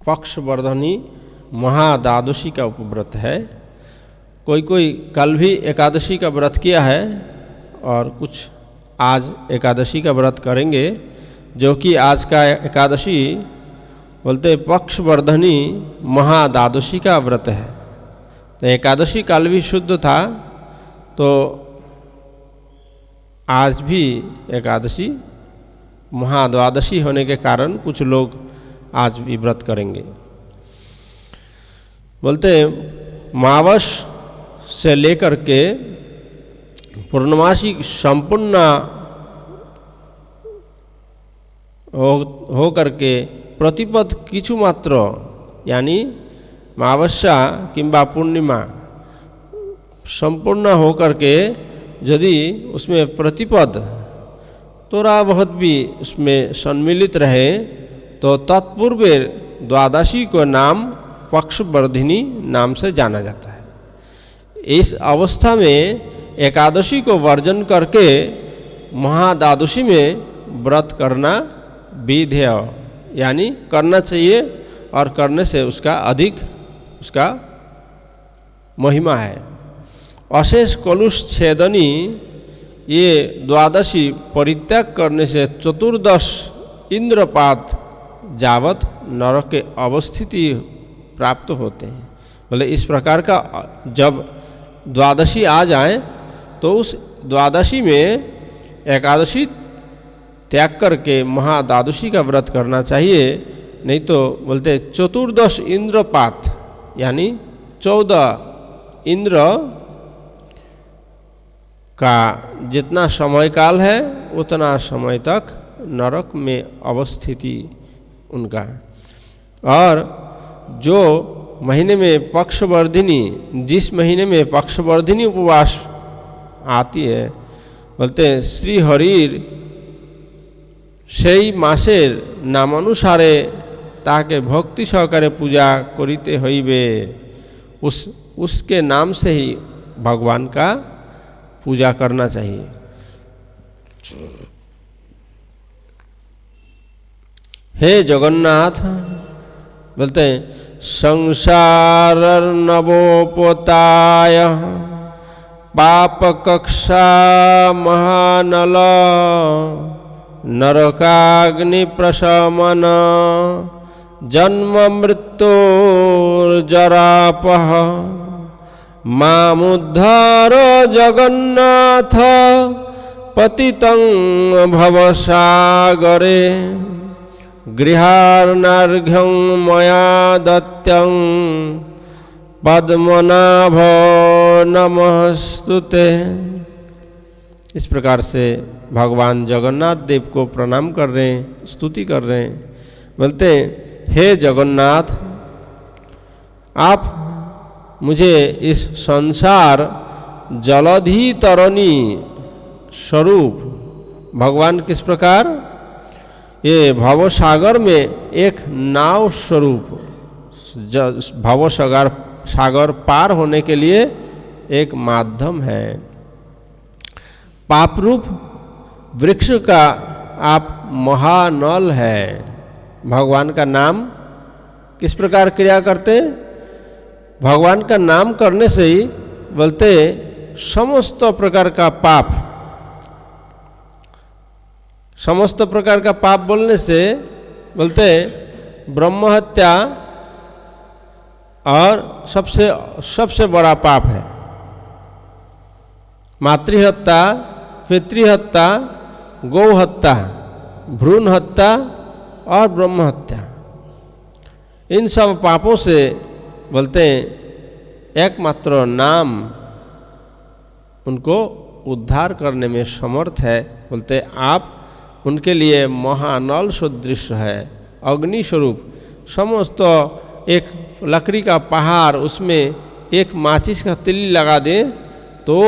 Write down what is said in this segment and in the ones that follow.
पक्षवर्धनी महाद्वादशी का उपव्रत है। कोई कोई कल भी एकादशी का व्रत किया है और कुछ आज एकादशी का व्रत करेंगे, जो कि आज का एकादशी बोलते पक्षवर्धनी महाद्वादशी का व्रत है। तो एकादशी काल भी शुद्ध था, तो आज भी एकादशी महाद्वादशी होने के कारण कुछ लोग आज भी व्रत करेंगे। बोलते मावस से लेकर के पूर्णमासी संपूर्ण हो करके प्रतिपद किछु मात्र यानी मावस्या किंबा पूर्णिमा संपूर्ण हो करके यदि उसमें प्रतिपद थोड़ा बहुत भी उसमें सम्मिलित रहे तो तत्पूर्व द्वादशी को नाम पक्षवर्धिनी नाम से जाना जाता है। इस अवस्था में एकादशी को वर्जन करके महाद्वादशी में व्रत करना विधेय यानी करना चाहिए और करने से उसका अधिक उसका महिमा है। अशेष कलुष छेदनी ये द्वादशी परित्याग करने से चतुर्दश इंद्रपात जावत नरक के अवस्थिति प्राप्त होते हैं। बोले इस प्रकार का जब द्वादशी आ जाए तो उस द्वादशी में एकादशी त्याग करके महाद्वादशी का व्रत करना चाहिए, नहीं तो बोलते चतुर्दश इंद्रपात यानी 14 इंद्र का जितना समय काल है उतना समय तक नरक में अवस्थिति उनका। और जो महीने में पक्षवर्धिनी जिस महीने में पक्षवर्धिनी उपवास आती है बोलते श्री हरिर সেই মাসের নামানুসারে তাকে भक्ति सहकारे पूजा करिते हईबे। उसके नाम से ही भगवान का पूजा करना चाहिए। हे जगन्नाथ बोलते हैं संसार नवोपताय पाप कक्षा महानल नरकाग्नि प्रशमन जन्म मृत्युर्जरापह मामुद्धार जगन्नाथ पतितं भवसागरे गृहार्नार्घ्यं मया दत्तं पद्मनाभ नमस्तुते। इस प्रकार से भगवान जगन्नाथ देव को प्रणाम कर रहे हैं, स्तुति कर रहे हैं। बोलते हे जगन्नाथ आप मुझे इस संसार जलधि तरणी स्वरूप भगवान किस प्रकार ये भवसागर में एक नाव स्वरूप भवसागर पार होने के लिए एक माध्यम है। पापरूप वृक्ष का आप महानल है। भगवान का नाम किस प्रकार क्रिया करते? भगवान का नाम करने से ही बोलते समस्त प्रकार का पाप, समस्त प्रकार का पाप बोलने से बोलते ब्रह्म हत्या और सबसे बड़ा पाप है मातृहत्या, पितृहत्या, गौ हत्या, भ्रूण हत्या और ब्रह्म हत्या। इन सब पापों से बोलते एकमात्र नाम उनको उद्धार करने में समर्थ है। बोलते आप उनके लिए महानल सदृश है, अग्नि स्वरूप। समस्त एक लकड़ी का पहाड़ उसमें एक माचिस का तिल्ली लगा दे तो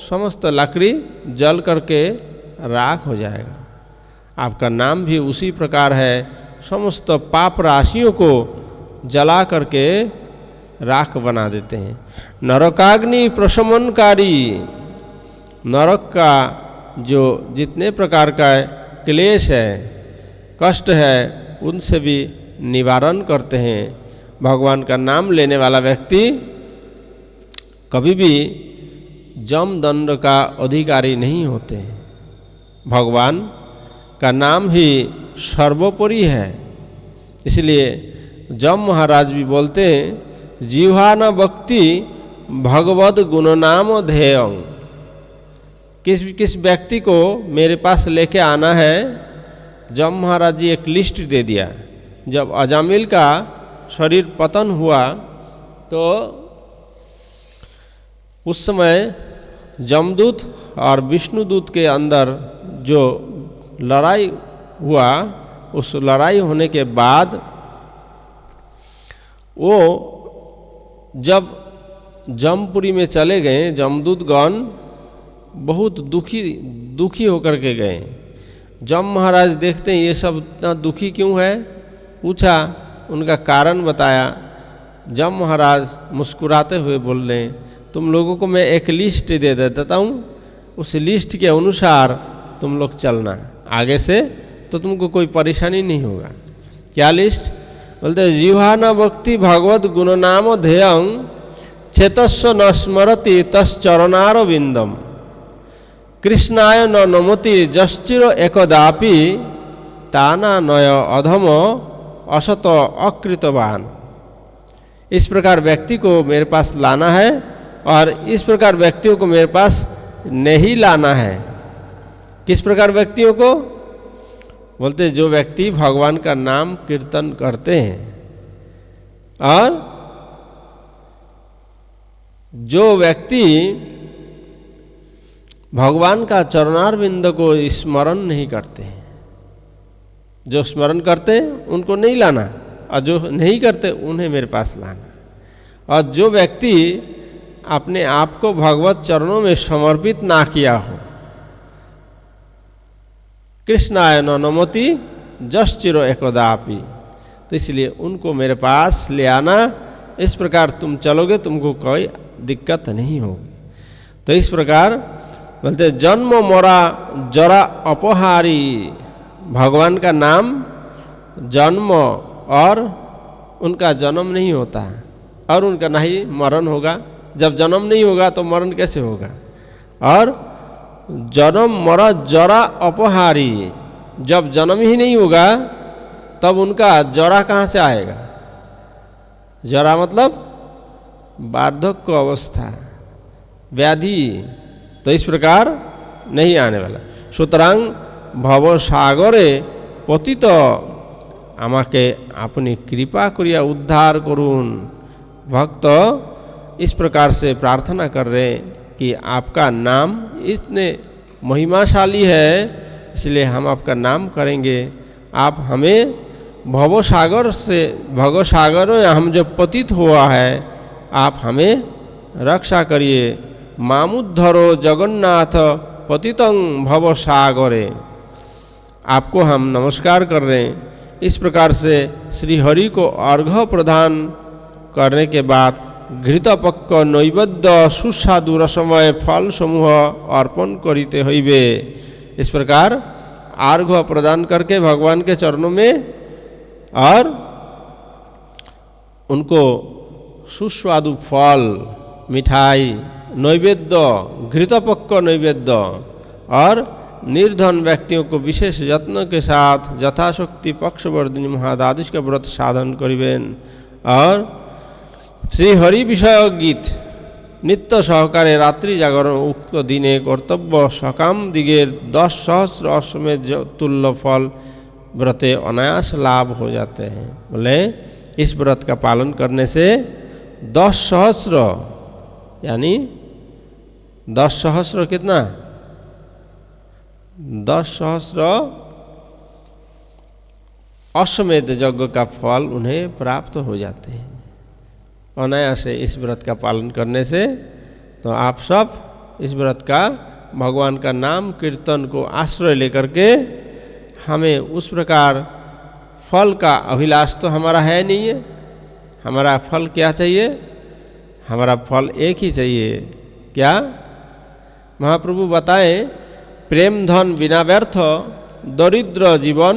समस्त लकड़ी जल करके राख हो जाएगा। आपका नाम भी उसी प्रकार है, समस्त पाप राशियों को जला करके राख बना देते हैं। नरकाग्नि प्रशमनकारी नरक का जो जितने प्रकार का क्लेश है, कष्ट है, उनसे भी निवारण करते हैं। भगवान का नाम लेने वाला व्यक्ति कभी भी जमदंड का अधिकारी नहीं होते। भगवान का नाम ही सर्वोपरि है। इसलिए जम महाराज भी बोलते हैं, जिह्वा न भक्ति भगवद गुणनाम ध्येयं। किस व्यक्ति को मेरे पास लेके आना है, जम महाराज जी एक लिस्ट दे दिया। जब अजामिल का शरीर पतन हुआ तो उस समय जमदूत और विष्णुदूत के अंदर जो लड़ाई हुआ, उस लड़ाई होने के बाद वो जब जमपुरी में चले गए, जमदूतगण बहुत दुखी होकर के गए। जम महाराज देखते हैं ये सब इतना दुखी क्यों है, पूछा, उनका कारण बताया। जम महाराज मुस्कुराते हुए बोल रहे हैं, तुम लोगों को मैं एक लिस्ट दे देता हूँ, उस लिस्ट के अनुसार तुम लोग चलना, आगे से तो तुमको कोई परेशानी नहीं होगा। क्या लिस्ट? बोलते जिह्वा न भक्ति भगवद गुणनाम ध्येयं चेतस्व न स्मरति तश्चरणारविंदम कृष्णाय न नमति जश्चिर एकदापि ताना नय अधम असत अकृतवान। इस प्रकार व्यक्ति को मेरे पास लाना है और इस प्रकार व्यक्तियों को मेरे पास नहीं लाना है। किस प्रकार व्यक्तियों को? बोलते जो व्यक्ति भगवान का नाम कीर्तन करते हैं और जो व्यक्ति भगवान का चरणारविंद को स्मरण नहीं करते हैं। जो स्मरण करते हैं उनको नहीं लाना और जो नहीं करते उन्हें मेरे पास लाना। और जो व्यक्ति अपने आप को भगवत चरणों में समर्पित ना किया हो, कृष्णाय न नमति जश्चिरो एकदापि, तो इसलिए उनको मेरे पास ले आना। इस प्रकार तुम चलोगे, तुमको कोई दिक्कत नहीं होगी। तो इस प्रकार बोलते जन्म मरा जरा अपहारी। भगवान का नाम जन्म और उनका जन्म नहीं होता है और उनका नहीं मरण होगा। जब जन्म नहीं होगा तो मरण कैसे होगा? और जन्म मरा जरा अपहारी, जब जन्म ही नहीं होगा तब उनका जरा कहाँ से आएगा? जरा मतलब वार्धक्य अवस्था, व्याधि, तो इस प्रकार नहीं आने वाला। সুতরাং ভবসাগরে পতিত আমাকে আপনি कृपा करिया उद्धार करुन। भक्त इस प्रकार से प्रार्थना कर रहे हैं कि आपका नाम इतने महिमाशाली है, इसलिए हम आपका नाम करेंगे। आप हमें भवसागर में हम जो पतित हुआ है, आप हमें रक्षा करिए। मामुद्धरो जगन्नाथ पतितं भवसागरे। आपको हम नमस्कार कर रहे हैं। इस प्रकार से श्री हरि को अर्घ्य प्रदान करने के बाद घृतपक्क नैवेद्य सुस्वादु रसमय फल समूह अर्पण करिते हइबे। इस प्रकार अर्घ्य प्रदान करके भगवान के चरणों में और उनको सुस्वादु फल, मिठाई, नैवेद्य, घृतपक्क नैवेद्य और निर्धन व्यक्तियों को विशेष यत्न के साथ यथाशक्ति पक्षवर्धिनी महादादिश का व्रत साधन करिबेन। और श्री हरि विषय गीत नित्य सहकारे रात्रि जागरण उक्त दिने कर्तव्य सकाम दिगेर 10 सहस्र अश्वमेध तुल्य फल व्रते अनायास लाभ हो जाते हैं। बोले इस व्रत का पालन करने से 10 सहस्र यानी 10 सहस्र कितना? 10 सहस्र अश्वमेध यज्ञ का फल उन्हें प्राप्त हो जाते हैं अनायास से इस व्रत का पालन करने से। तो आप सब इस व्रत का, भगवान का नाम कीर्तन को आश्रय लेकर के हमें उस प्रकार फल का अभिलाष तो हमारा है नहीं है। हमारा फल क्या चाहिए? हमारा फल एक ही चाहिए, क्या? महाप्रभु बताए, प्रेम धन बिना व्यर्थ, दरिद्र जीवन,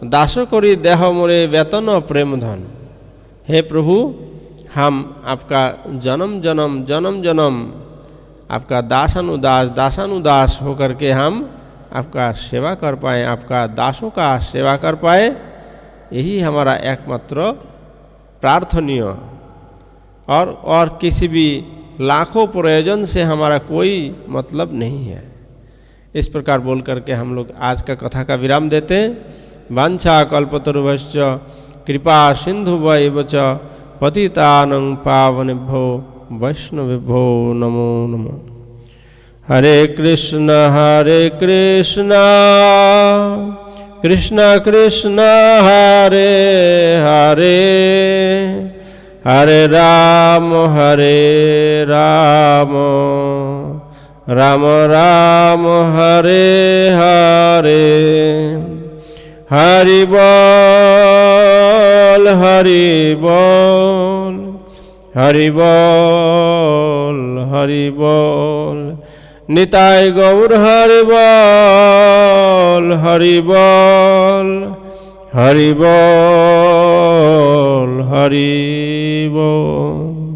दास करी देह मोरे वेतन प्रेम धन। हे प्रभु, हम आपका जन्म जन्म आपका दासानुदास होकर के हम आपका सेवा कर पाए, आपका दासों का सेवा कर पाए, यही हमारा एकमात्र प्रार्थनीय, और किसी भी लाखों प्रयोजन से हमारा कोई मतलब नहीं है। इस प्रकार बोल करके हम लोग आज का कथा का विराम देते हैं। वांछा कल्पतरुभ्यश्च कृपा सिन्धुभ्यैव च पतितानं पावनेभ्यो वैष्णवेभ्यो नमो नमः। हरे कृष्ण कृष्ण कृष्ण हरे हरे, हरे राम राम राम हरे हरे। हरि बोल हरि बोल, हरि बोल हरि बोल। निताय गौर हरि बोल, हरि बोल हरि बोल, हरि बोल।